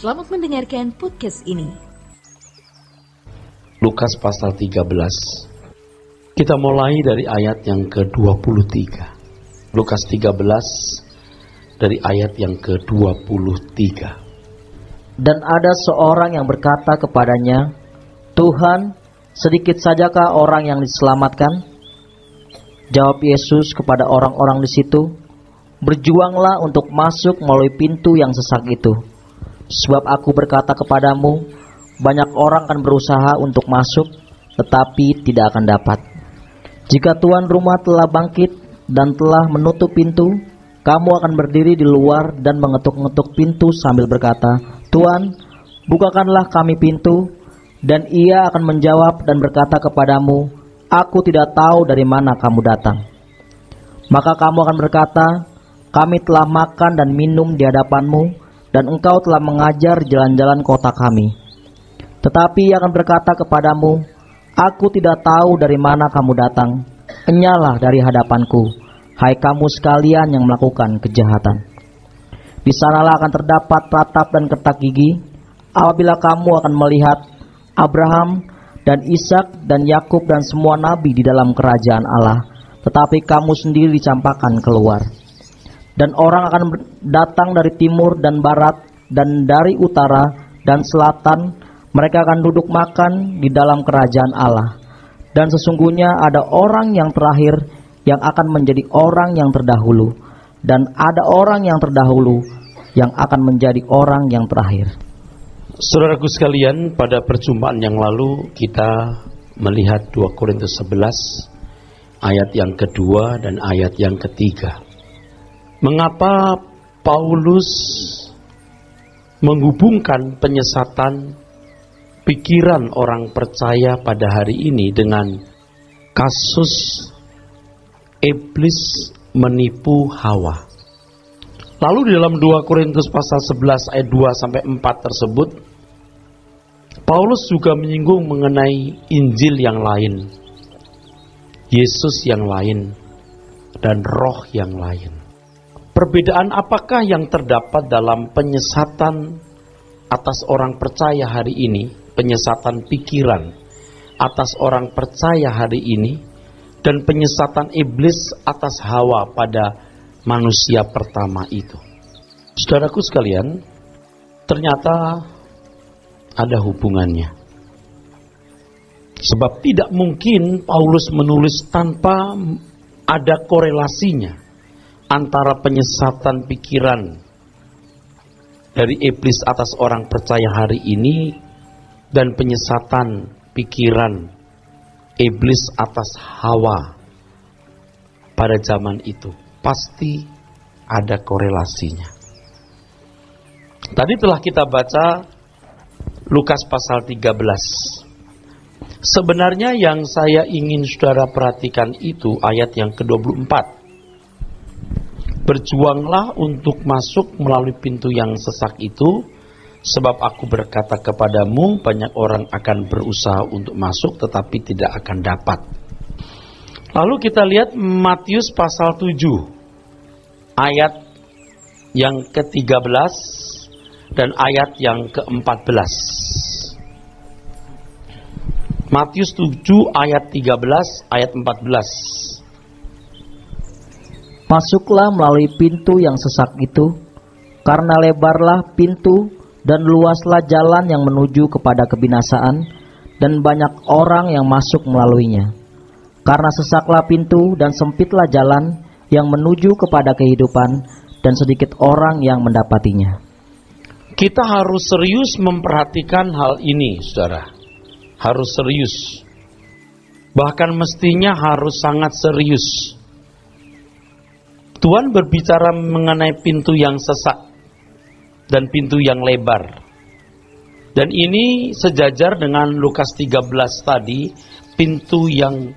Selamat mendengarkan podcast ini. Lukas pasal 13. Kita mulai dari ayat yang ke-23. Lukas 13 dari ayat yang ke-23. Dan ada seorang yang berkata kepadanya, "Tuhan, sedikit sajakah orang yang diselamatkan?" Jawab Yesus kepada orang-orang di situ, "Berjuanglah untuk masuk melalui pintu yang sesak itu. Sebab aku berkata kepadamu, banyak orang akan berusaha untuk masuk, tetapi tidak akan dapat. Jika tuan rumah telah bangkit dan telah menutup pintu, kamu akan berdiri di luar dan mengetuk-ngetuk pintu sambil berkata, 'Tuan, bukakanlah kami pintu.' Dan ia akan menjawab dan berkata kepadamu, 'Aku tidak tahu dari mana kamu datang.' Maka kamu akan berkata, 'Kami telah makan dan minum di hadapanmu, dan engkau telah mengajar jalan-jalan kota kami.' Tetapi ia akan berkata kepadamu, 'Aku tidak tahu dari mana kamu datang. Enyalah dari hadapanku, hai kamu sekalian yang melakukan kejahatan.' Di sanalah akan terdapat ratap dan ketak gigi, apabila kamu akan melihat Abraham dan Ishak dan Yakub dan semua nabi di dalam kerajaan Allah, tetapi kamu sendiri dicampakkan keluar. Dan orang akan datang dari timur dan barat dan dari utara dan selatan, mereka akan duduk makan di dalam kerajaan Allah. Dan sesungguhnya ada orang yang terakhir yang akan menjadi orang yang terdahulu, dan ada orang yang terdahulu yang akan menjadi orang yang terakhir." Saudaraku sekalian, pada perjumpaan yang lalu kita melihat 2 Korintus 11 ayat yang kedua dan ayat yang ketiga. Mengapa Paulus menghubungkan penyesatan pikiran orang percaya pada hari ini dengan kasus iblis menipu Hawa? Lalu di dalam 2 Korintus pasal 11 ayat 2 sampai 4 tersebut, Paulus juga menyinggung mengenai Injil yang lain, Yesus yang lain, dan roh yang lain. Perbedaan apakah yang terdapat dalam penyesatan atas orang percaya hari ini, penyesatan pikiran atas orang percaya hari ini, dan penyesatan iblis atas Hawa pada manusia pertama itu? Saudaraku sekalian, ternyata ada hubungannya. Sebab tidak mungkin Paulus menulis tanpa ada korelasinya antara penyesatan pikiran dari iblis atas orang percaya hari ini dan penyesatan pikiran iblis atas Hawa pada zaman itu. Pasti ada korelasinya. Tadi telah kita baca Lukas pasal 13. Sebenarnya yang saya ingin saudara perhatikan itu ayat yang ke-24. Berjuanglah untuk masuk melalui pintu yang sesak itu, sebab aku berkata kepadamu, banyak orang akan berusaha untuk masuk tetapi tidak akan dapat. Lalu kita lihat Matius pasal 7 ayat yang ke-13 dan ayat yang ke-14. Matius 7 ayat 13 ayat 14. "Masuklah melalui pintu yang sesak itu, karena lebarlah pintu dan luaslah jalan yang menuju kepada kebinasaan, dan banyak orang yang masuk melaluinya. Karena sesaklah pintu dan sempitlah jalan yang menuju kepada kehidupan, dan sedikit orang yang mendapatinya." Kita harus serius memperhatikan hal ini, saudara. Harus serius. Bahkan mestinya harus sangat serius. Tuhan berbicara mengenai pintu yang sesak dan pintu yang lebar. Dan ini sejajar dengan Lukas 13 tadi, pintu yang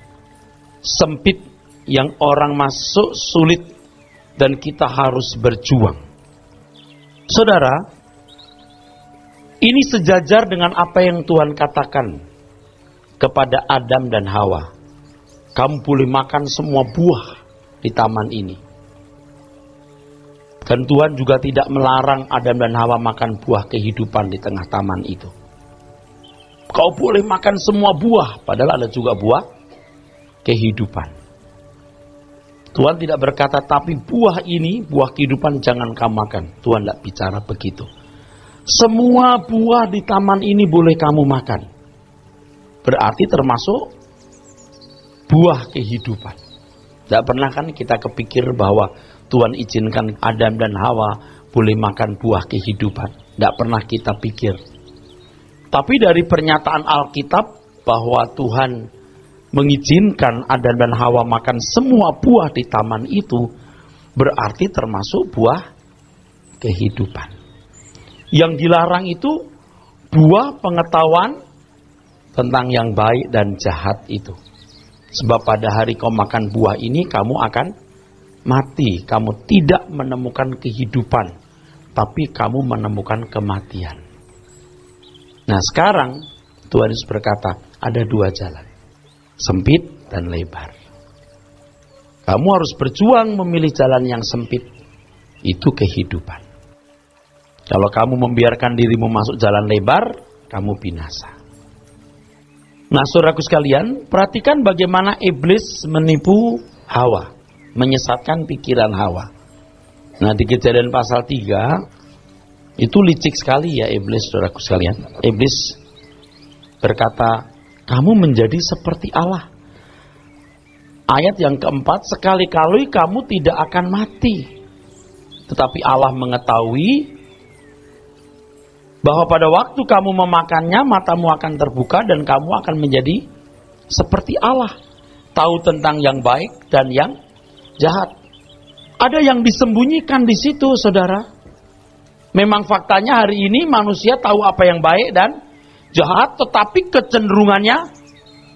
sempit, yang orang masuk sulit, dan kita harus berjuang. Saudara, ini sejajar dengan apa yang Tuhan katakan kepada Adam dan Hawa. Kamu boleh makan semua buah di taman ini. Dan Tuhan juga tidak melarang Adam dan Hawa makan buah kehidupan di tengah taman itu. Kau boleh makan semua buah, padahal ada juga buah kehidupan. Tuhan tidak berkata, tapi buah ini, buah kehidupan jangan kamu makan. Tuhan tidak bicara begitu. Semua buah di taman ini boleh kamu makan. Berarti termasuk buah kehidupan. Tidak pernah kan kita kepikir bahwa Tuhan izinkan Adam dan Hawa boleh makan buah kehidupan. Tidak pernah kita pikir. Tapi dari pernyataan Alkitab bahwa Tuhan mengizinkan Adam dan Hawa makan semua buah di taman itu, berarti termasuk buah kehidupan. Yang dilarang itu buah pengetahuan tentang yang baik dan jahat itu. Sebab pada hari kau makan buah ini, kamu akan mati. Kamu tidak menemukan kehidupan, tapi kamu menemukan kematian. Nah sekarang Tuhan Yesus berkata, ada dua jalan, sempit dan lebar. Kamu harus berjuang memilih jalan yang sempit, itu kehidupan. Kalau kamu membiarkan dirimu masuk jalan lebar, kamu binasa. Nah saudaraku sekalian, perhatikan bagaimana iblis menipu Hawa, menyesatkan pikiran Hawa. Nah di Kejadian pasal 3, itu licik sekali ya iblis, saudaraku sekalian. Iblis berkata, kamu menjadi seperti Allah. Ayat yang keempat, sekali-kali kamu tidak akan mati. Tetapi Allah mengetahui bahwa pada waktu kamu memakannya, matamu akan terbuka dan kamu akan menjadi seperti Allah. Tahu tentang yang baik dan yang jahat. Ada yang disembunyikan di situ, saudara. Memang faktanya hari ini manusia tahu apa yang baik dan jahat, tetapi kecenderungannya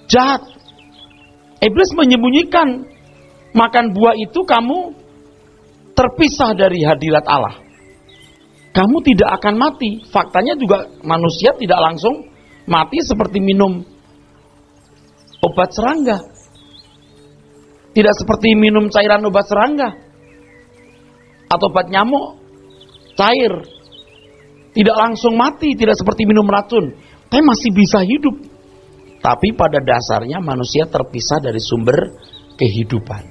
jahat. Iblis menyembunyikan, makan buah itu kamu terpisah dari hadirat Allah. Kamu tidak akan mati. Faktanya juga manusia tidak langsung mati seperti minum obat serangga. Tidak seperti minum cairan obat serangga atau obat nyamuk cair, tidak langsung mati, tidak seperti minum racun, tapi masih bisa hidup. Tapi pada dasarnya manusia terpisah dari sumber kehidupan.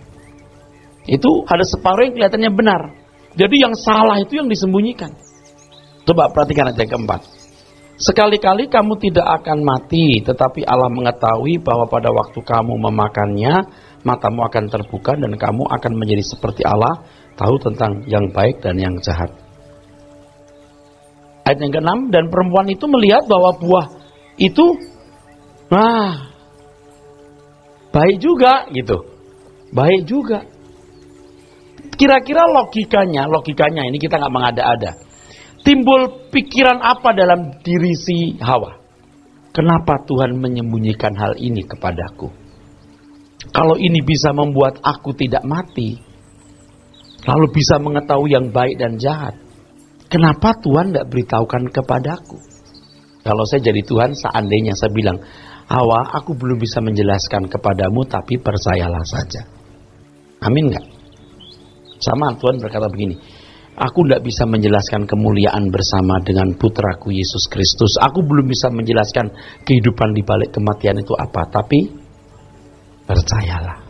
Itu ada separuh yang kelihatannya benar. Jadi yang salah itu yang disembunyikan. Coba perhatikan ayat yang keempat. Sekali-kali kamu tidak akan mati, tetapi Allah mengetahui bahwa pada waktu kamu memakannya, matamu akan terbuka dan kamu akan menjadi seperti Allah, tahu tentang yang baik dan yang jahat. Ayat yang ke-6, dan perempuan itu melihat bahwa buah itu, baik juga gitu. Baik juga. Kira-kira logikanya ini kita nggak mengada-ada. Timbul pikiran apa dalam diri si Hawa? Kenapa Tuhan menyembunyikan hal ini kepadaku? Kalau ini bisa membuat aku tidak mati, lalu bisa mengetahui yang baik dan jahat, kenapa Tuhan tidak beritahukan kepadaku? Kalau saya jadi Tuhan, seandainya saya bilang, Hawa, aku belum bisa menjelaskan kepadamu, tapi percayalah saja. Amin nggak? Sama Tuhan berkata begini, aku tidak bisa menjelaskan kemuliaan bersama dengan putraku Yesus Kristus. Aku belum bisa menjelaskan kehidupan di balik kematian itu apa, tapi percayalah.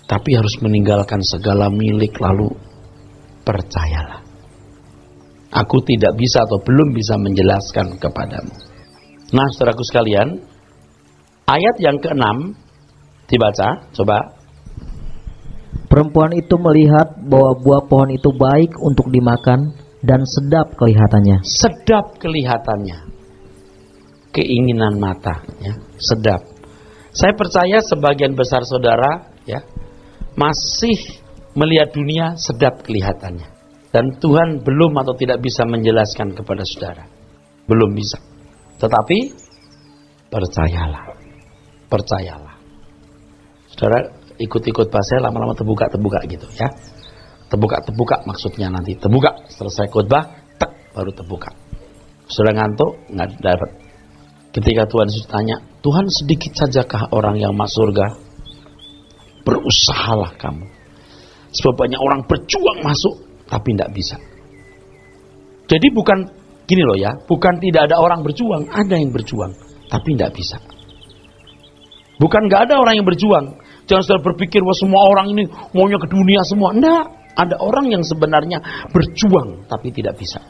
Tapi harus meninggalkan segala milik, lalu percayalah. Aku tidak bisa atau belum bisa menjelaskan kepadamu. Nah, saudaraku sekalian, ayat yang ke-6 dibaca, coba. Perempuan itu melihat bahwa buah pohon itu baik untuk dimakan dan sedap kelihatannya. Sedap kelihatannya. Keinginan mata, ya, sedap. Saya percaya sebagian besar saudara, ya, masih melihat dunia sedap kelihatannya. Dan Tuhan belum atau tidak bisa menjelaskan kepada saudara. Belum bisa. Tetapi percayalah. Percayalah. Saudara ikut-ikut bahasa lama-lama terbuka gitu ya. Terbuka maksudnya nanti. Terbuka selesai khotbah, tek baru terbuka. Saudara ngantuk, nggak dapat. Ketika Tuhan Yesus tanya, Tuhan sedikit sajakah orang yang masuk surga? Berusahalah kamu. Sebab banyak orang berjuang masuk, tapi tidak bisa. Jadi bukan gini loh ya, bukan tidak ada orang berjuang, ada yang berjuang, tapi tidak bisa. Bukan nggak ada orang yang berjuang. Jangan saudara berpikir wah semua orang ini maunya ke dunia semua. Enggak, ada orang yang sebenarnya berjuang tapi tidak bisa.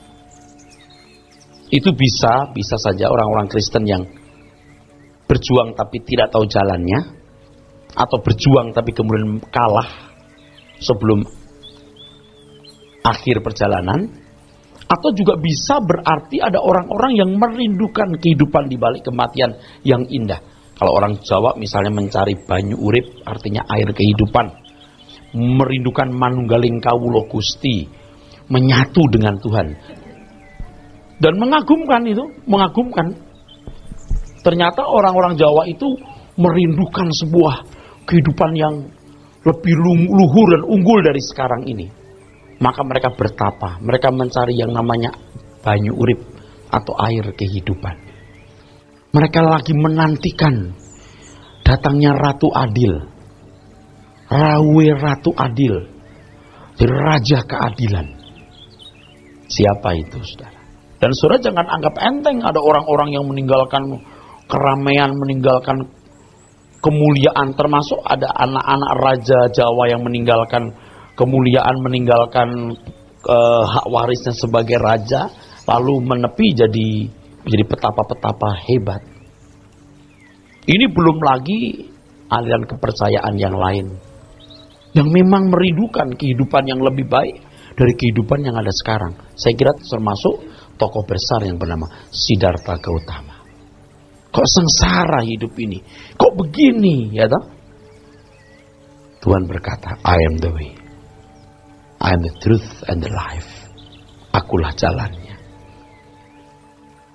Itu bisa saja orang-orang Kristen yang berjuang tapi tidak tahu jalannya, atau berjuang tapi kemudian kalah sebelum akhir perjalanan, atau juga bisa berarti ada orang-orang yang merindukan kehidupan di balik kematian yang indah. Kalau orang Jawa misalnya mencari banyu urip, artinya air kehidupan, merindukan manunggaling kawula Gusti, menyatu dengan Tuhan. Dan mengagumkan itu, mengagumkan. Ternyata orang-orang Jawa itu merindukan sebuah kehidupan yang lebih luhur dan unggul dari sekarang ini. Maka mereka bertapa, mereka mencari yang namanya banyu urip atau air kehidupan. Mereka lagi menantikan datangnya Ratu Adil, Rawe Ratu Adil, Raja Keadilan. Siapa itu, saudara? Dan saudara jangan anggap enteng ada orang-orang yang meninggalkan keramaian, meninggalkan kemuliaan, termasuk ada anak-anak raja Jawa yang meninggalkan kemuliaan, meninggalkan hak warisnya sebagai raja, lalu menepi jadi petapa-petapa hebat. Ini belum lagi aliran kepercayaan yang lain yang memang merindukan kehidupan yang lebih baik dari kehidupan yang ada sekarang. Saya kira termasuk tokoh besar yang bernama Siddhartha Gautama. Kok sengsara hidup ini? Kok begini, ya toh? Tuhan berkata, I am the way, I am the truth and the life. Akulah jalannya.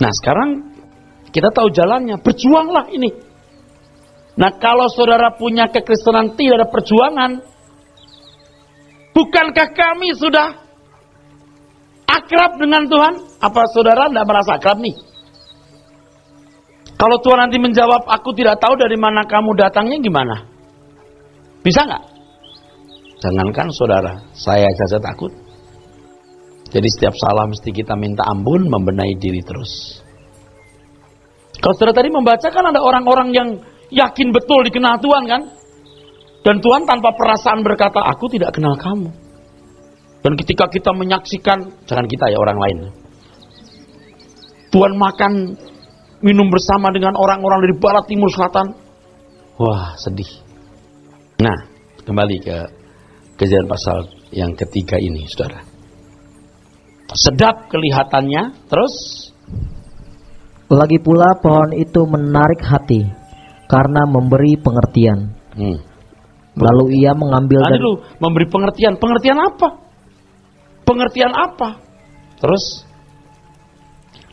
Nah sekarang kita tahu jalannya, berjuanglah ini. Nah kalau saudara punya kekristenan tidak ada perjuangan, bukankah kami sudah akrab dengan Tuhan? Apa saudara tidak merasa akrab nih? Kalau Tuhan nanti menjawab, aku tidak tahu dari mana kamu datangnya, gimana? Bisa nggak? Jangankan saudara, saya saja takut. Jadi setiap salah mesti kita minta ampun, membenahi diri terus. Kalau saudara tadi membaca kan ada orang-orang yang yakin betul dikenal Tuhan kan? Dan Tuhan tanpa perasaan berkata, aku tidak kenal kamu. Dan ketika kita menyaksikan, jangan kita ya, orang lain. Tuhan makan, minum bersama dengan orang-orang dari barat, timur, selatan. Wah, sedih. Nah, kembali ke Kejadian pasal yang ketiga ini, saudara. Sedap kelihatannya, terus? Lagi pula pohon itu menarik hati, karena memberi pengertian. Lalu ia mengambil dari... memberi pengertian. Pengertian apa? Pengertian apa? Terus?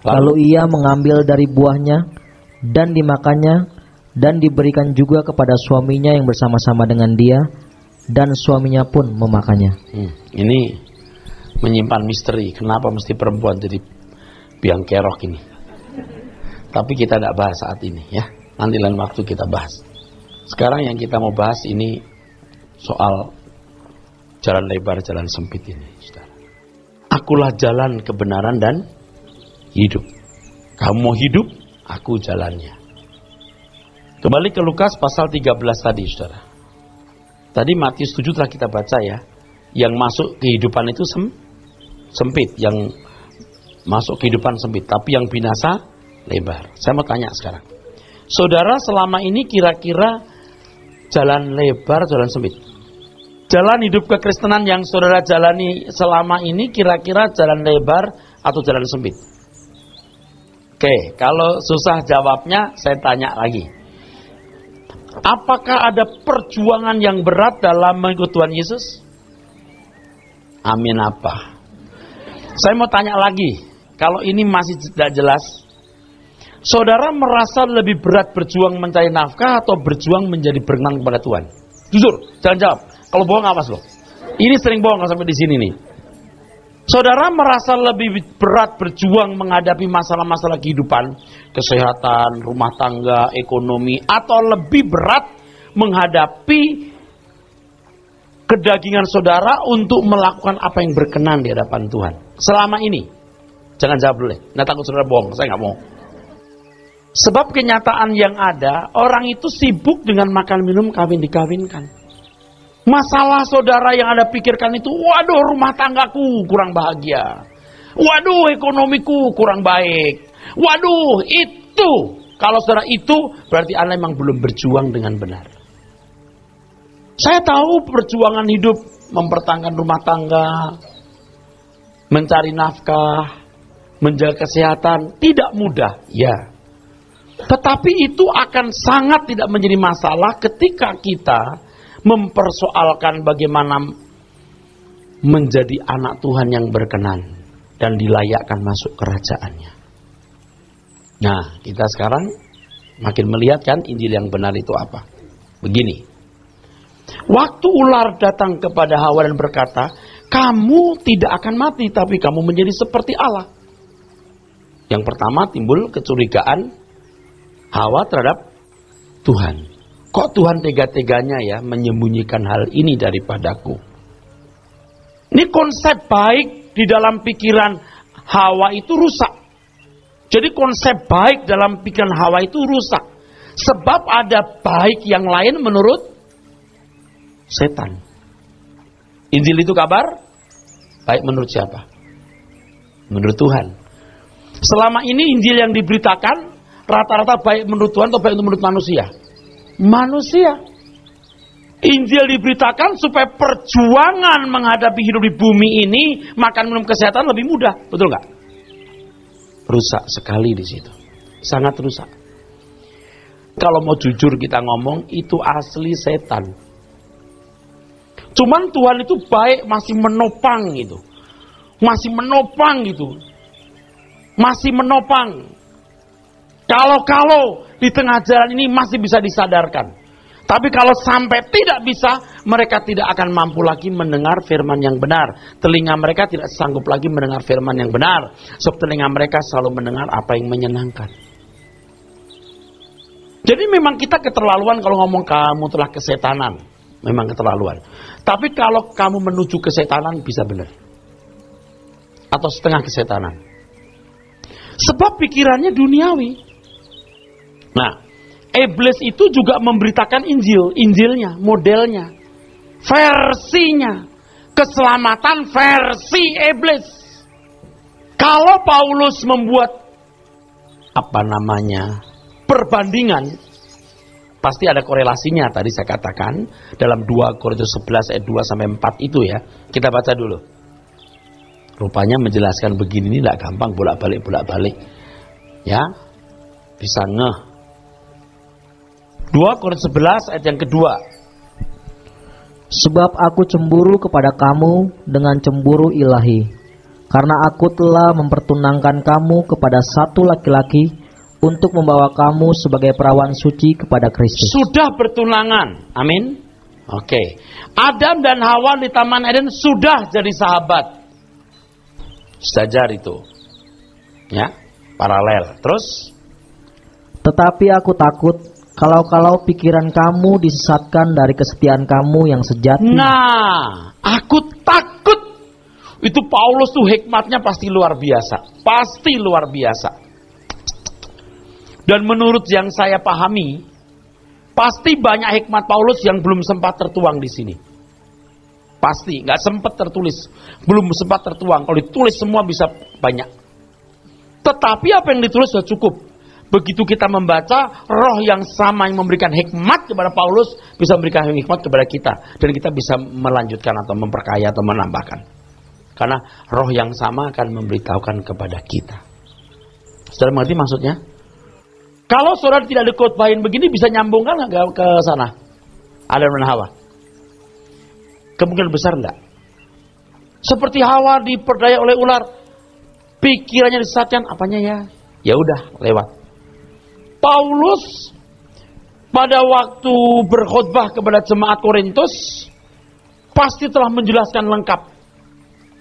Lalu ia mengambil dari buahnya dan dimakannya dan diberikan juga kepada suaminya yang bersama-sama dengan dia, dan suaminya pun memakannya. Ini menyimpan misteri. Kenapa mesti perempuan jadi biang kerok ini? Tapi kita tidak bahas saat ini ya. Nanti lain waktu kita bahas. Sekarang yang kita mau bahas ini soal jalan lebar, jalan sempit ini, saudara. Akulah jalan, kebenaran, dan hidup. Kamu mau hidup, aku jalannya. Kembali ke Lukas pasal 13 tadi, saudara. Tadi Matius 7 telah kita baca ya. Yang masuk kehidupan itu sempit. Yang masuk kehidupan sempit. Tapi yang binasa lebar. Saya mau tanya sekarang. Saudara selama ini kira-kira jalan lebar, jalan sempit? Jalan hidup kekristenan yang saudara jalani selama ini kira-kira jalan lebar atau jalan sempit? Oke, kalau susah jawabnya saya tanya lagi. Apakah ada perjuangan yang berat dalam mengikut Tuhan Yesus? Amin apa? Saya mau tanya lagi. Kalau ini masih tidak jelas, saudara merasa lebih berat berjuang mencari nafkah atau berjuang menjadi berenang kepada Tuhan? Jujur, jangan jawab. Kalau bohong awas loh. Ini sering bohong sampai di sini nih. Saudara merasa lebih berat berjuang menghadapi masalah-masalah kehidupan, kesehatan, rumah tangga, ekonomi, atau lebih berat menghadapi kedagingan saudara untuk melakukan apa yang berkenan di hadapan Tuhan. Selama ini, jangan jawab dulu. Nggak takut saudara bohong, saya nggak mau. Sebab kenyataan yang ada, orang itu sibuk dengan makan minum, kawin dikawinkan. Masalah saudara yang Anda pikirkan itu, waduh rumah tanggaku kurang bahagia. Waduh ekonomiku kurang baik. Waduh itu. Kalau saudara itu, berarti Anda memang belum berjuang dengan benar. Saya tahu perjuangan hidup, mempertahankan rumah tangga, mencari nafkah, menjaga kesehatan, tidak mudah, ya. Tetapi itu akan sangat tidak menjadi masalah ketika kita mempersoalkan bagaimana menjadi anak Tuhan yang berkenan dan dilayakkan masuk kerajaannya. Nah, kita sekarang makin melihat kan Injil yang benar itu apa. Begini. Waktu ular datang kepada Hawa dan berkata, kamu tidak akan mati, tapi kamu menjadi seperti Allah. Yang pertama timbul kecurigaan Hawa terhadap Tuhan. Kok Tuhan tega-teganya ya menyembunyikan hal ini daripadaku? Ini konsep baik di dalam pikiran Hawa itu rusak. Jadi konsep baik dalam pikiran Hawa itu rusak. Sebab ada baik yang lain menurut setan. Injil itu kabar baik menurut siapa? Menurut Tuhan. Selama ini Injil yang diberitakan rata-rata baik menurut Tuhan atau baik menurut manusia? Manusia. Injil diberitakan supaya perjuangan menghadapi hidup di bumi ini, makan minum kesehatan lebih mudah, betul nggak? Rusak sekali di situ, sangat rusak. Kalau mau jujur kita ngomong, itu asli setan. Cuman Tuhan itu baik, masih menopang gitu. Masih menopang gitu. Masih menopang. Kalau di tengah jalan ini masih bisa disadarkan. Tapi kalau sampai tidak bisa, mereka tidak akan mampu lagi mendengar firman yang benar. Telinga mereka tidak sanggup lagi mendengar firman yang benar. Sebab telinga mereka selalu mendengar apa yang menyenangkan. Jadi memang kita keterlaluan kalau ngomong kamu telah kesetanan. Memang keterlaluan. Tapi kalau kamu menuju kesetanan bisa benar. Atau setengah kesetanan. Sebab pikirannya duniawi. Nah, iblis itu juga memberitakan Injilnya, modelnya, versinya, keselamatan versi iblis. Kalau Paulus membuat perbandingan, pasti ada korelasinya. Tadi saya katakan dalam 2 Korintus 11 ayat 2 sampai 4 itu ya. Kita baca dulu. Rupanya menjelaskan begini ini tidak gampang, bolak-balik. Ya, bisa ngeh. 2 Korintus 11 ayat yang kedua. Sebab aku cemburu kepada kamu dengan cemburu ilahi, karena aku telah mempertunangkan kamu kepada satu laki-laki untuk membawa kamu sebagai perawan suci kepada Kristus. Sudah bertunangan, amin. Oke. Adam dan Hawa di Taman Eden sudah jadi sahabat. Sejajar itu. Ya, paralel. Terus? Tetapi aku takut kalau pikiran kamu disesatkan dari kesetiaan kamu yang sejati. Nah, aku takut. Itu Paulus tuh hikmatnya pasti luar biasa. Pasti luar biasa. Dan menurut yang saya pahami, pasti banyak hikmat Paulus yang belum sempat tertuang di sini. Pasti, nggak sempat tertulis, belum sempat tertuang. Kalau ditulis semua bisa banyak. Tetapi apa yang ditulis sudah cukup. Begitu kita membaca, roh yang sama yang memberikan hikmat kepada Paulus bisa memberikan hikmat kepada kita, dan kita bisa melanjutkan atau memperkaya atau menambahkan. Karena roh yang sama akan memberitahukan kepada kita. Saudara mengerti maksudnya? Kalau saudara tidak dikhotbahin begini, bisa nyambungkan nggak ke sana? Adam dan Hawa? Kemungkinan besar enggak. Seperti Hawa diperdaya oleh ular, pikirannya disesatkan, apanya ya? Ya udah, lewat. Paulus pada waktu berkhotbah kepada jemaat Korintus pasti telah menjelaskan lengkap.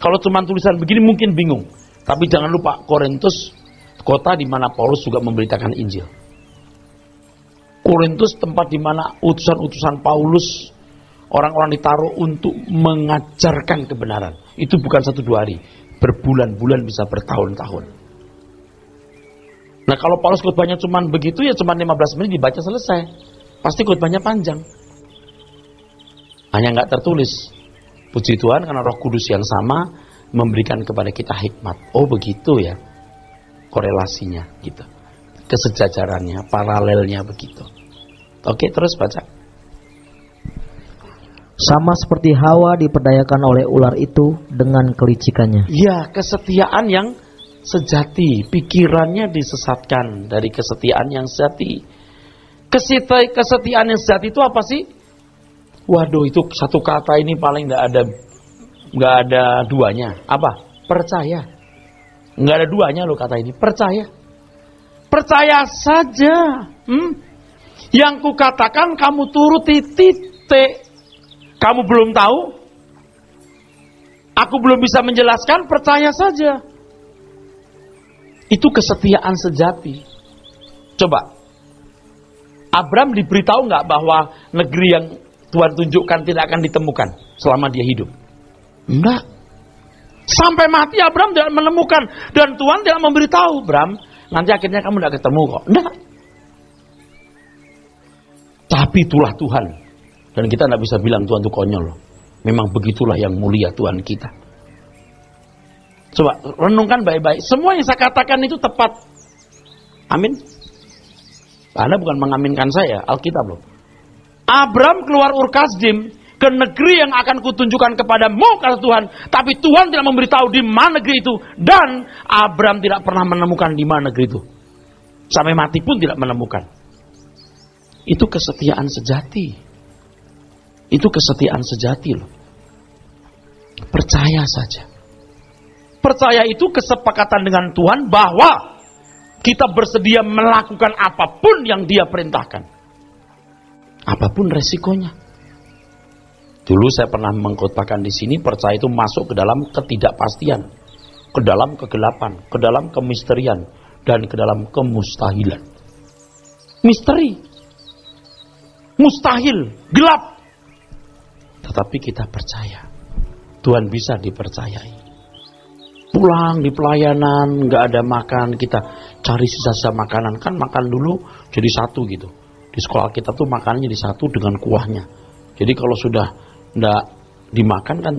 Kalau cuma tulisan begini mungkin bingung. Tapi jangan lupa, Korintus kota di mana Paulus juga memberitakan Injil. Korintus tempat di mana utusan-utusan Paulus Orang-orang ditaruh untuk mengajarkan kebenaran. Itu bukan 1-2 hari. Berbulan-bulan, bisa bertahun-tahun. Nah kalau Paulus khotbahnya cuma begitu, ya cuma 15 menit dibaca selesai. Pasti khotbahnya panjang. Hanya nggak tertulis. Puji Tuhan karena Roh Kudus yang sama memberikan kepada kita hikmat. Oh begitu ya korelasinya gitu. Kesejajarannya, paralelnya begitu. Oke, terus baca. Sama seperti Hawa diperdayakan oleh ular itu dengan kelicikannya. Ya, kesetiaan yang sejati. Pikirannya disesatkan dari kesetiaan yang sejati. Kesetiaan yang sejati itu apa sih? Waduh, itu satu kata ini paling nggak ada duanya. Apa? Percaya. Nggak ada duanya loh kata ini. Percaya. Percaya saja. Yang kukatakan kamu turuti, titik. Kamu belum tahu? Aku belum bisa menjelaskan, percaya saja. Itu kesetiaan sejati. Coba. Abraham diberitahu nggak bahwa negeri yang Tuhan tunjukkan tidak akan ditemukan selama dia hidup? Enggak. Sampai mati Abraham tidak menemukan. Dan Tuhan tidak memberitahu, Abraham, nanti akhirnya kamu tidak ketemu kok. Enggak. Tapi itulah Tuhan. Dan kita tidak bisa bilang Tuhan itu konyol. Memang begitulah yang mulia Tuhan kita. Coba renungkan baik-baik. Semua yang saya katakan itu tepat. Amin. Anda bukan mengaminkan saya, Alkitab loh. Abraham keluar Ur Kasdim ke negeri yang akan kutunjukkan kepadamu, kata Tuhan. Tapi Tuhan tidak memberitahu di mana negeri itu. Dan Abraham tidak pernah menemukan di mana negeri itu. Sampai mati pun tidak menemukan. Itu kesetiaan sejati. Itu kesetiaan sejati loh. Percaya saja. Percaya itu kesepakatan dengan Tuhan bahwa kita bersedia melakukan apapun yang Dia perintahkan. Apapun resikonya. Dulu saya pernah mengkhotbahkan di sini, percaya itu masuk ke dalam ketidakpastian, ke dalam kegelapan, ke dalam kemisterian, dan ke dalam kemustahilan. Misteri. Mustahil, gelap. Tetapi kita percaya Tuhan bisa dipercayai. Pulang di pelayanan nggak ada makan, kita cari sisa-sisa makanan. Kan makan dulu jadi satu gitu. Di sekolah kita tuh makanannya jadi satu dengan kuahnya. Jadi kalau sudah nggak dimakan kan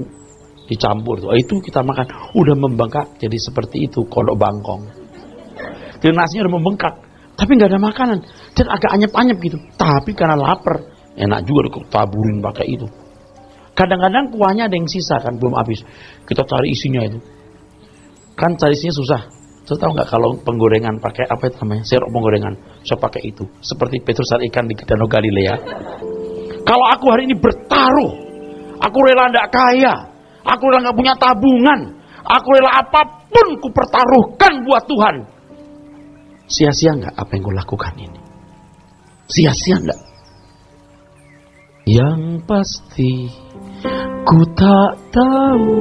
dicampur tuh. Itu kita makan udah membengkak jadi seperti itu, kodok bangkong. Jadi nasinya udah membengkak, tapi nggak ada makanan dan agak anyep-anyep gitu. Tapi karena lapar, enak juga taburin pakai itu. Kadang-kadang kuahnya ada yang sisa kan, belum habis. Kita cari isinya itu. Kan cari isinya susah. Saya tahu nggak kalau penggorengan pakai apa itu namanya? Sirup penggorengan. Saya pakai itu. Seperti Petrus dan ikan di Danau Galilea. Kalau aku hari ini bertaruh, aku rela nggak kaya, aku rela nggak punya tabungan, aku rela apapun ku pertaruhkan buat Tuhan. Sia-sia nggak apa yang ku lakukan ini? Sia-sia nggak? Yang pasti ku tak tahu.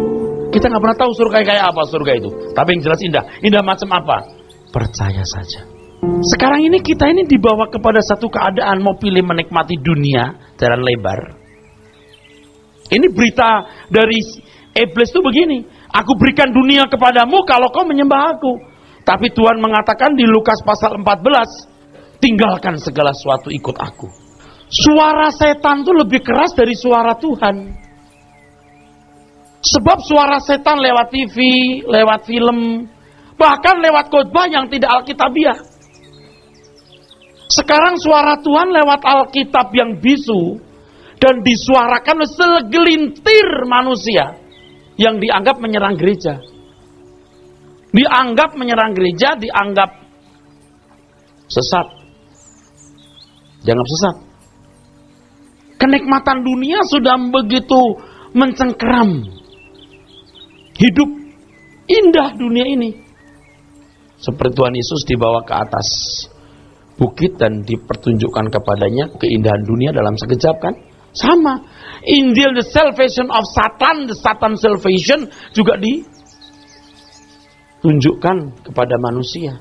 Kita nggak pernah tahu surga kayak apa surga itu. Tapi yang jelas indah. Indah macam apa? Percaya saja. Sekarang ini kita ini dibawa kepada satu keadaan mau pilih menikmati dunia jalan lebar. Ini berita dari iblis itu begini. Aku berikan dunia kepadamu kalau kau menyembah aku. Tapi Tuhan mengatakan di Lukas pasal 14, tinggalkan segala sesuatu ikut aku. Suara setan itu lebih keras dari suara Tuhan. Sebab suara setan lewat TV, lewat film, bahkan lewat khotbah yang tidak alkitabiah. Sekarang suara Tuhan lewat Alkitab yang bisu dan disuarakan oleh segelintir manusia yang dianggap menyerang gereja. Dianggap menyerang gereja, dianggap sesat. Dianggap sesat. Kenikmatan dunia sudah begitu mencengkeram. Hidup indah dunia ini. Seperti Tuhan Yesus dibawa ke atas bukit dan dipertunjukkan kepadanya keindahan dunia dalam sekejap kan? Sama. Injil the salvation of Satan, the Satan salvation juga ditunjukkan kepada manusia.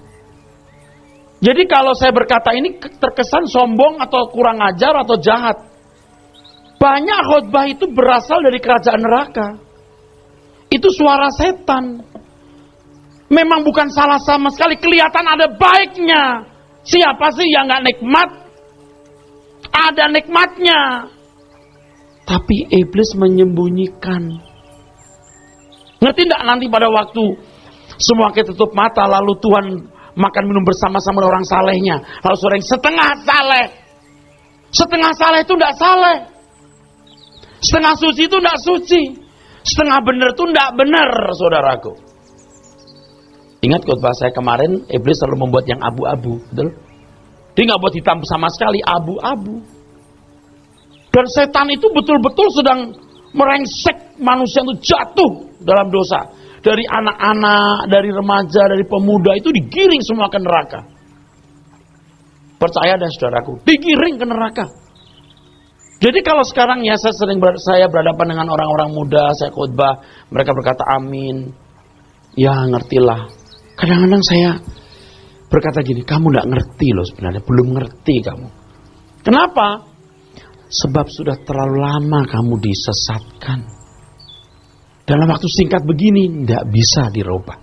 Jadi kalau saya berkata ini terkesan sombong atau kurang ajar atau jahat. Banyak khotbah itu berasal dari kerajaan neraka. Itu suara setan. Memang bukan salah sama sekali. Kelihatan ada baiknya. Siapa sih yang gak nikmat? Ada nikmatnya. Tapi iblis menyembunyikan. Ngerti enggak nanti pada waktu semua kita tutup mata, lalu Tuhan makan minum bersama-sama orang salehnya. Lalu saudara yang setengah saleh. Setengah saleh itu enggak saleh. Setengah suci itu enggak suci. Setengah benar itu enggak benar, saudaraku. Ingat khotbah saya kemarin, iblis selalu membuat yang abu-abu, betul? Dia enggak buat hitam sama sekali, abu-abu. Dan setan itu betul-betul sedang merengsek manusia itu jatuh dalam dosa. Dari anak-anak, dari remaja, dari pemuda itu digiring semua ke neraka. Percaya dah saudaraku, digiring ke neraka. Jadi kalau sekarang ya saya berhadapan dengan orang-orang muda, saya khotbah, mereka berkata amin. Ya ngertilah. Kadang-kadang saya berkata gini, kamu gak ngerti loh sebenarnya, belum ngerti kamu. Kenapa? Sebab sudah terlalu lama kamu disesatkan. Dalam waktu singkat begini, tidak bisa dirubah.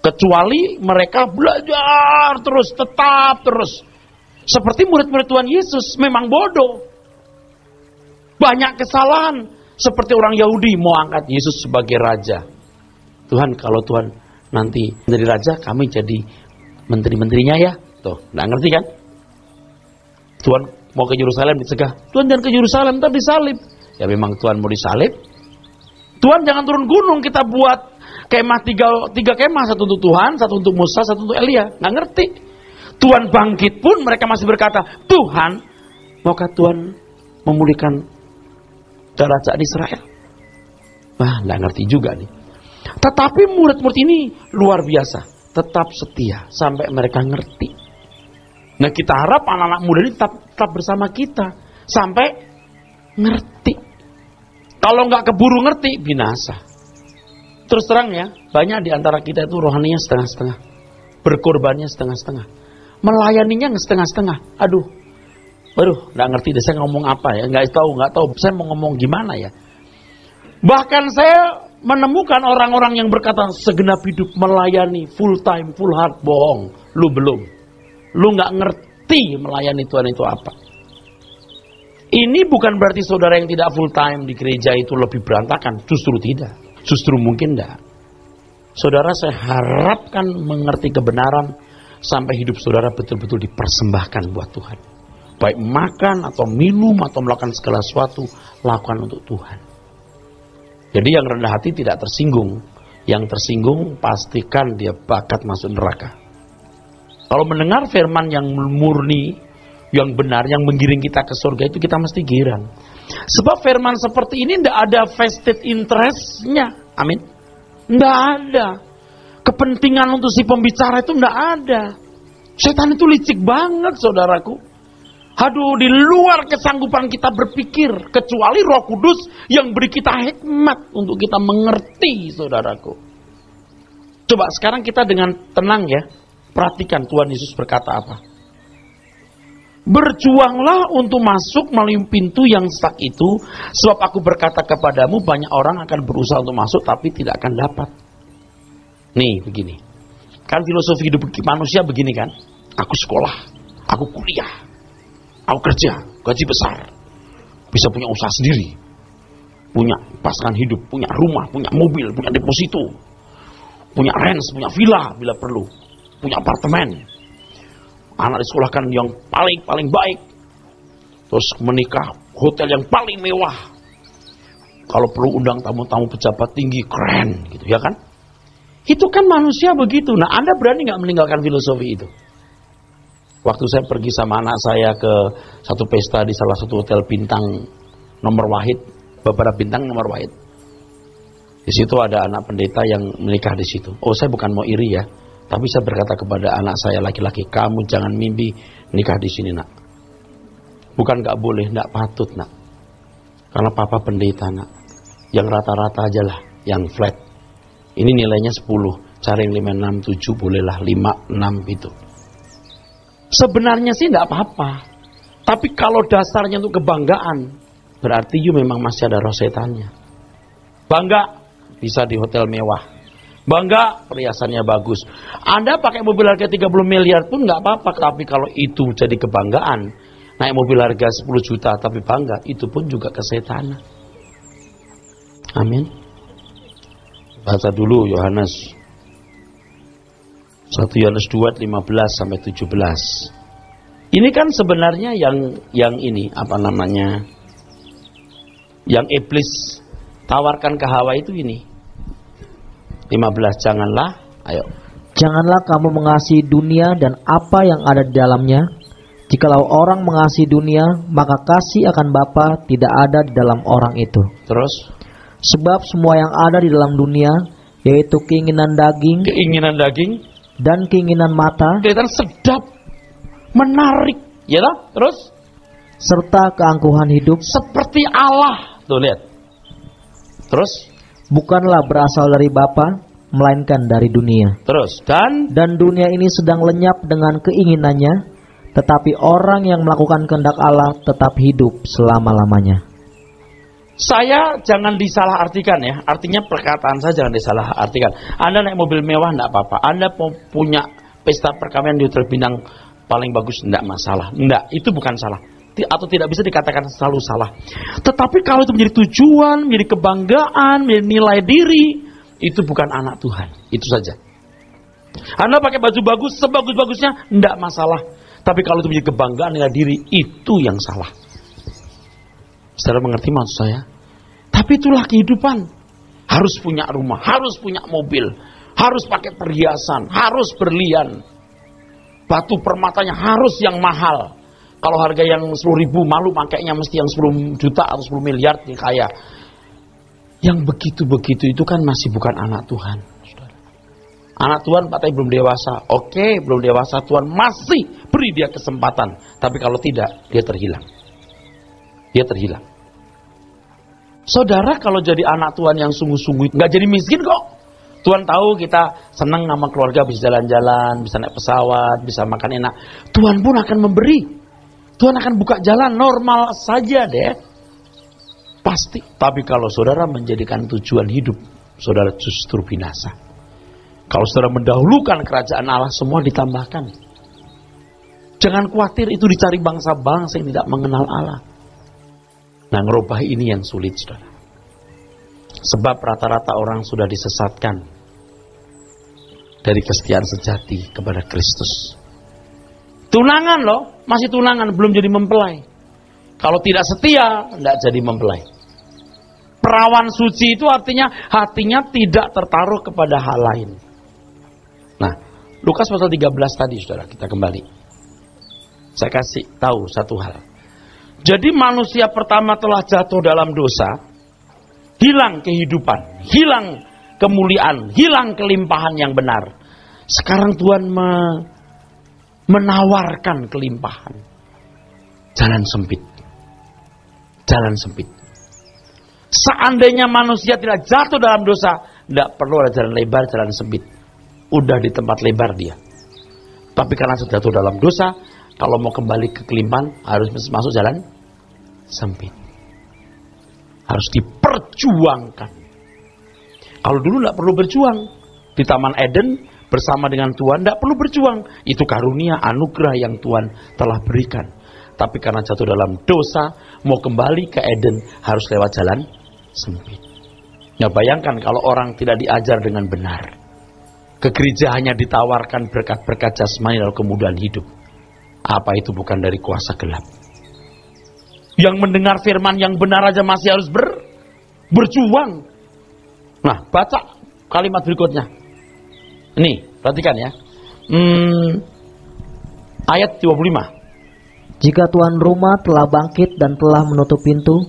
Kecuali mereka belajar terus, tetap terus. Seperti murid-murid Tuhan Yesus, memang bodoh. Banyak kesalahan. Seperti orang Yahudi mau angkat Yesus sebagai raja. Tuhan, kalau Tuhan nanti menjadi raja, kami jadi menteri-menterinya ya. Tuh, nggak ngerti kan? Tuhan mau ke Yerusalem dicegah. Tuhan jangan ke Yerusalem, ntar disalib. Ya memang Tuhan mau disalib. Tuhan jangan turun gunung, kita buat kemah tiga kemah, satu untuk Tuhan, satu untuk Musa, satu untuk Elia. Nggak ngerti. Tuhan bangkit pun mereka masih berkata, Tuhan, maukah Tuhan memulihkan kerajaan Israel? Wah, nggak ngerti juga nih. Tetapi murid-murid ini luar biasa, tetap setia sampai mereka ngerti. Nah kita harap anak-anak muda ini tetap bersama kita sampai ngerti. Kalau nggak keburu ngerti, binasa. Terus terang ya, banyak di antara kita itu rohaninya setengah-setengah, berkorbannya setengah-setengah, melayaninya setengah-setengah. Aduh, nggak ngerti deh saya ngomong apa ya, nggak tahu saya mau ngomong gimana ya. Bahkan saya menemukan orang-orang yang berkata segenap hidup melayani full time, full heart, bohong. Lu belum. Lu nggak ngerti melayani Tuhan itu apa. Ini bukan berarti saudara yang tidak full time di gereja itu lebih berantakan. Justru tidak. Justru mungkin tidak. Saudara saya harapkan mengerti kebenaran sampai hidup saudara betul-betul dipersembahkan buat Tuhan. Baik makan atau minum atau melakukan segala sesuatu, lakukan untuk Tuhan. Jadi yang rendah hati tidak tersinggung. Yang tersinggung pastikan dia bakat masuk neraka. Kalau mendengar firman yang murni, yang benar, yang menggiring kita ke surga itu kita mesti girang. Sebab firman seperti ini tidak ada vested interest-nya. Amin. Tidak ada. Kepentingan untuk si pembicara itu tidak ada. Setan itu licik banget saudaraku. Aduh, di luar kesanggupan kita berpikir. Kecuali Roh Kudus yang beri kita hikmat untuk kita mengerti saudaraku. Coba sekarang kita dengan tenang ya. Perhatikan Tuhan Yesus berkata apa. Berjuanglah untuk masuk melalui pintu yang sak itu. Sebab aku berkata kepadamu banyak orang akan berusaha untuk masuk tapi tidak akan dapat. Nih begini. Kan filosofi hidup manusia begini kan. Aku sekolah. Aku kuliah. Aku kerja. Gaji besar. Bisa punya usaha sendiri. Punya pasangan hidup. Punya rumah. Punya mobil. Punya deposito. Punya rents. Punya villa bila perlu. Punya apartemen. Anak disekolahkan yang paling baik. Terus menikah hotel yang paling mewah. Kalau perlu undang tamu-tamu pejabat tinggi, keren gitu ya kan? Itu kan manusia begitu. Nah, Anda berani nggak meninggalkan filosofi itu? Waktu saya pergi sama anak saya ke satu pesta di salah satu hotel bintang nomor wahid, beberapa bintang nomor wahid. Di situ ada anak pendeta yang menikah di situ. Oh, saya bukan mau iri ya. Tapi saya berkata kepada anak saya laki-laki, kamu jangan mimpi nikah di sini nak. Bukan nggak boleh, nggak patut nak. Karena papa pendeta nak. Yang rata-rata aja lah, yang flat. Ini nilainya 10, cari yang 5, 6, 7 bolehlah 5, 6 itu. Sebenarnya sih nggak apa-apa. Tapi kalau dasarnya untuk kebanggaan, berarti you memang masih ada roh setannya. Bangga bisa di hotel mewah, bangga perhiasannya bagus. Anda pakai mobil harga 30 miliar pun nggak apa-apa, tapi kalau itu jadi kebanggaan, naik mobil harga 10 juta tapi bangga, itu pun juga kesetanan. Amin. Baca dulu Yohanes 1 Yohanes 2 15 sampai 17. Ini kan sebenarnya yang ini apa namanya? Yang iblis tawarkan ke Hawa itu ini. 15, janganlah, ayo. Janganlah kamu mengasihi dunia dan apa yang ada di dalamnya. Jikalau orang mengasihi dunia, maka kasih akan Bapa tidak ada di dalam orang itu. Terus? Sebab semua yang ada di dalam dunia, yaitu keinginan daging dan keinginan mata, kelihatan sedap, menarik, ya lah. Terus? Serta keangkuhan hidup, seperti Allah. Tuh lihat. Terus? Bukanlah berasal dari Bapa, melainkan dari dunia. Terus? Dan dunia ini sedang lenyap dengan keinginannya, tetapi orang yang melakukan kehendak Allah tetap hidup selama-lamanya. Saya jangan disalah artikan ya. Artinya perkataan saya jangan disalah artikan. Anda naik mobil mewah enggak apa-apa. Anda punya pesta perkawinan di Hotel Bintang paling bagus enggak masalah. Enggak, itu bukan salah. Atau tidak bisa dikatakan selalu salah. Tetapi kalau itu menjadi tujuan, menjadi kebanggaan, menjadi nilai diri, itu bukan anak Tuhan. Itu saja. Anda pakai baju bagus, sebagus-bagusnya, enggak masalah. Tapi kalau itu menjadi kebanggaan, nilai diri, itu yang salah. Saudara mengerti maksud saya? Tapi itulah kehidupan. Harus punya rumah, harus punya mobil, harus pakai perhiasan, harus berlian. Batu permatanya harus yang mahal. Kalau harga yang 10.000 malu makainya mesti yang 10 juta atau 10 miliar nih kaya. Yang begitu-begitu itu kan masih bukan anak Tuhan. Saudara. Anak Tuhan Pak tapi belum dewasa. Oke, belum dewasa, Tuhan masih beri dia kesempatan. Tapi kalau tidak, dia terhilang. Dia terhilang. Saudara kalau jadi anak Tuhan yang sungguh-sungguh, nggak jadi miskin kok. Tuhan tahu kita senang sama keluarga, bisa jalan-jalan, bisa naik pesawat, bisa makan enak. Tuhan pun akan memberi. Tuhan akan buka jalan normal saja deh. Pasti. Tapi kalau saudara menjadikan tujuan hidup, saudara justru binasa. Kalau saudara mendahulukan kerajaan Allah, semua ditambahkan. Jangan khawatir itu dicari bangsa-bangsa yang tidak mengenal Allah. Nah, ngerubah ini yang sulit, saudara. Sebab rata-rata orang sudah disesatkan dari kesetiaan sejati kepada Kristus. Tunangan loh, masih tunangan, belum jadi mempelai. Kalau tidak setia, tidak jadi mempelai. Perawan suci itu artinya hatinya tidak tertaruh kepada hal lain. Nah, Lukas pasal 13 tadi, saudara, kita kembali. Saya kasih tahu satu hal. Jadi manusia pertama telah jatuh dalam dosa, hilang kehidupan, hilang kemuliaan, hilang kelimpahan yang benar. Sekarang Tuhan menawarkan kelimpahan. Jalan sempit. Jalan sempit. Seandainya manusia tidak jatuh dalam dosa, tidak perlu ada jalan lebar, jalan sempit. Udah di tempat lebar dia. Tapi karena sudah jatuh dalam dosa, kalau mau kembali ke kelimpahan, harus masuk jalan sempit. Harus diperjuangkan. Kalau dulu tidak perlu berjuang. Di Taman Eden, bersama dengan Tuhan, tidak perlu berjuang. Itu karunia, anugerah yang Tuhan telah berikan. Tapi karena jatuh dalam dosa, mau kembali ke Eden, harus lewat jalan sempit. Ya bayangkan kalau orang tidak diajar dengan benar. Ke gereja hanya ditawarkan berkat-berkat jasmani lalu kemudahan hidup. Apa itu bukan dari kuasa gelap? Yang mendengar firman yang benar aja masih harus berjuang. Nah, baca kalimat berikutnya. Ini, perhatikan ya. Ayat 25. Jika tuan rumah telah bangkit dan telah menutup pintu,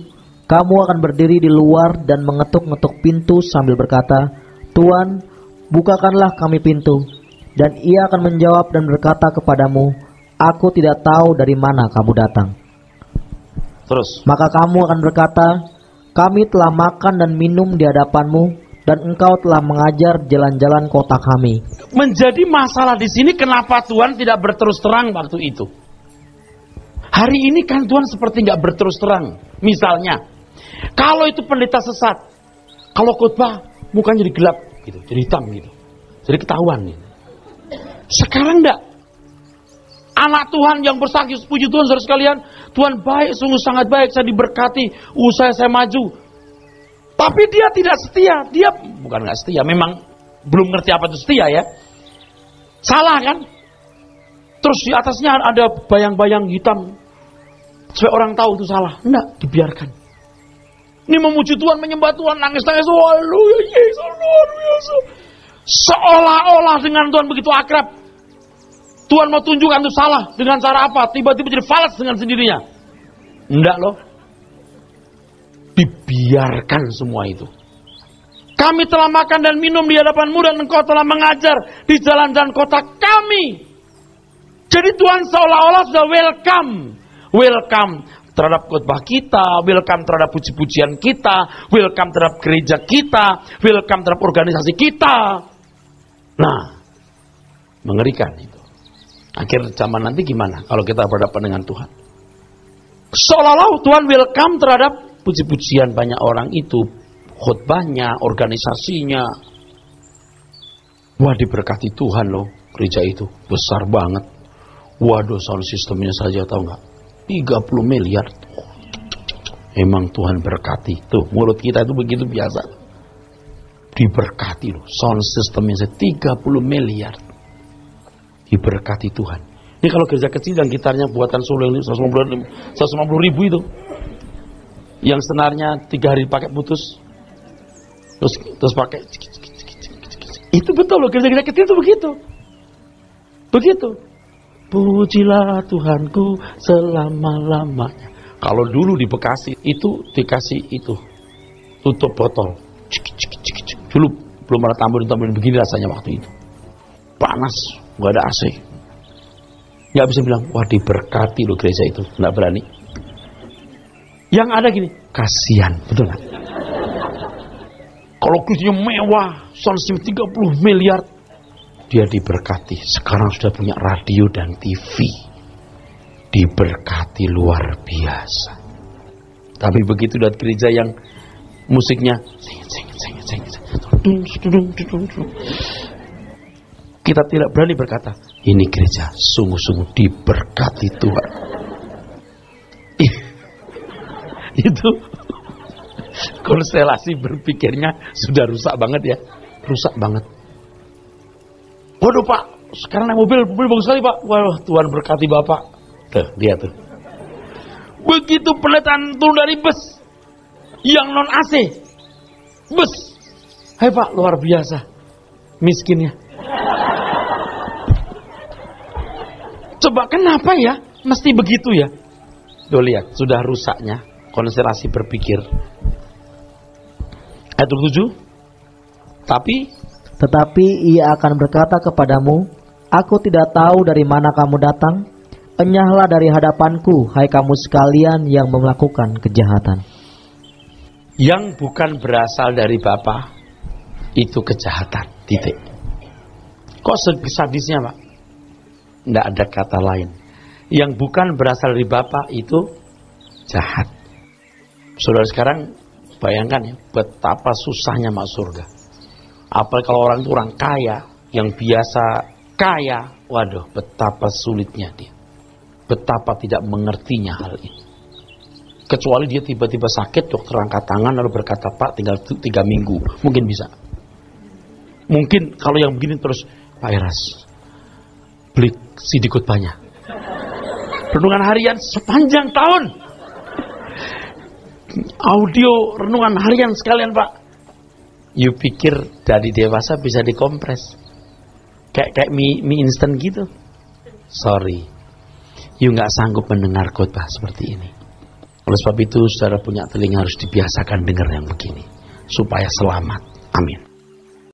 kamu akan berdiri di luar dan mengetuk-ngetuk pintu sambil berkata, Tuan, bukakanlah kami pintu. Dan ia akan menjawab dan berkata kepadamu, Aku tidak tahu dari mana kamu datang. Terus. Maka kamu akan berkata, Kami telah makan dan minum di hadapanmu, dan engkau telah mengajar jalan-jalan kota kami. Menjadi masalah di sini kenapa Tuhan tidak berterus terang waktu itu? Hari ini kan Tuhan seperti nggak berterus terang. Misalnya, kalau itu pendeta sesat, kalau khotbah mukanya jadi gelap, gitu, jadi hitam, gitu, jadi ketahuan. Gitu. Sekarang enggak. Anak Tuhan yang bersaksi, puji Tuhan saudara sekalian, Tuhan baik, sungguh sangat baik, saya diberkati, usaha saya maju. Tapi dia tidak setia, dia bukan nggak setia, memang belum ngerti apa itu setia ya. Salah kan? Terus di atasnya ada bayang-bayang hitam, supaya orang tahu itu salah. Enggak, dibiarkan. Ini memuji Tuhan, menyembah Tuhan, nangis-nangis, haleluya, Yesus luar biasa. Seolah-olah dengan Tuhan begitu akrab. Tuhan mau tunjukkan itu salah. Dengan cara apa? Tiba-tiba jadi falas dengan sendirinya. Enggak loh. Dibiarkan semua itu. Kami telah makan dan minum di hadapanmu dan engkau telah mengajar di jalan-jalan kota kami. Jadi Tuhan seolah-olah sudah welcome. Welcome terhadap khotbah kita, welcome terhadap puji-pujian kita, welcome terhadap gereja kita, welcome terhadap organisasi kita. Nah, mengerikan itu. Akhir zaman nanti gimana kalau kita berhadapan dengan Tuhan? Seolah-olah Tuhan welcome terhadap puji-pujian banyak orang itu, khotbahnya, organisasinya. Wah, diberkati Tuhan loh, gereja itu besar banget. Waduh, sound sistemnya saja tahu nggak? 30 miliar. Emang Tuhan berkati. Tuh, mulut kita itu begitu biasa. Diberkati loh, sound systemnya 30 miliar. Diberkati Tuhan. Ini kalau gereja kecil yang gitarnya buatan Solo 150 ribu itu, yang senarnya 3 hari pakai putus, terus pakai, itu betul loh, gereja kecil itu begitu. Begitu. Pujilah Tuhanku selama-lamanya. Kalau dulu di Bekasi itu dikasih itu tutup botol. Dulu belum ada tamburin begini rasanya waktu itu. Panas, nggak ada AC. Nggak bisa bilang, wah diberkati loh gereja itu. Nggak berani. Yang ada gini, kasihan, betul nggak? Kalau gerejanya mewah, sound system 30 miliar, dia diberkati. Sekarang sudah punya radio dan TV. Diberkati luar biasa. Tapi begitu lihat gereja yang musiknya kita tidak berani berkata, ini gereja sungguh-sungguh diberkati Tuhan. Itu konstelasi berpikirnya sudah rusak banget ya. Rusak banget. Waduh Pak, sekarang naik mobil bagus sekali Pak. Wah, Tuhan berkati Bapak. Tuh, dia tuh. Begitu pendeta turun dari bus yang non AC, bus, hai Pak, luar biasa miskinnya. Coba kenapa ya mesti begitu ya? Tuh lihat, sudah rusaknya konstelasi berpikir. Ayat 7. Tetapi ia akan berkata kepadamu, aku tidak tahu dari mana kamu datang. Enyahlah dari hadapanku, hai kamu sekalian yang melakukan kejahatan. Yang bukan berasal dari Bapa itu kejahatan. Titik. Kok sadisnya Pak? Tidak ada kata lain. Yang bukan berasal dari Bapa itu jahat. Saudara sekarang bayangkan ya, betapa susahnya masuk surga. Apalagi kalau orang itu orang kaya, yang biasa kaya, waduh, betapa sulitnya dia. Betapa tidak mengertinya hal ini. Kecuali dia tiba-tiba sakit, dokter angkat tangan lalu berkata, Pak tinggal 3 minggu, mungkin bisa. Mungkin kalau yang begini terus, Pak Eras, beli CD khotbahnya. Renungan harian sepanjang tahun. Audio renungan harian sekalian Pak. You pikir dari dewasa bisa dikompres? Kayak mie instan gitu? Sorry, you nggak sanggup mendengar khotbah seperti ini. Oleh sebab itu, saudara punya telinga harus dibiasakan dengar yang begini supaya selamat. Amin.